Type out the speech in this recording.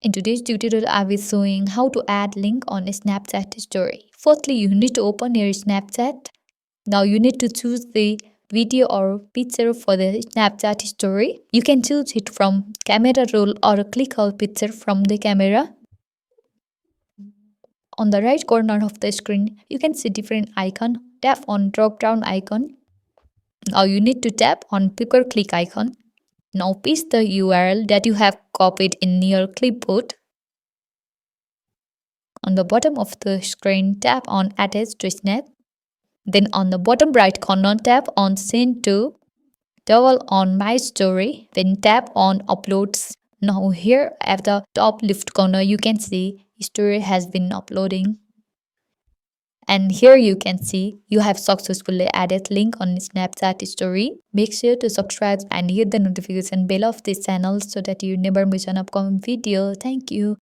In today's tutorial, I will be showing how to add link on a Snapchat story. Firstly, you need to open your Snapchat. Now you need to choose the video or picture for the Snapchat story. You can choose it from camera roll or click all picture from the camera. On the right corner of the screen, you can see different icon. Tap on drop down icon. Now you need to tap on picker click icon. Now paste the URL that you have copied in your clipboard. On the bottom of the screen, tap on Attach to Snap. Then on the bottom right corner, tap on Send to. Double on My Story. Then tap on Uploads. Now here at the top left corner, you can see story has been uploading. And here you can see you have successfully added link on Snapchat story. Make sure to subscribe and hit the notification bell of this channel so that you never miss an upcoming video. Thank you.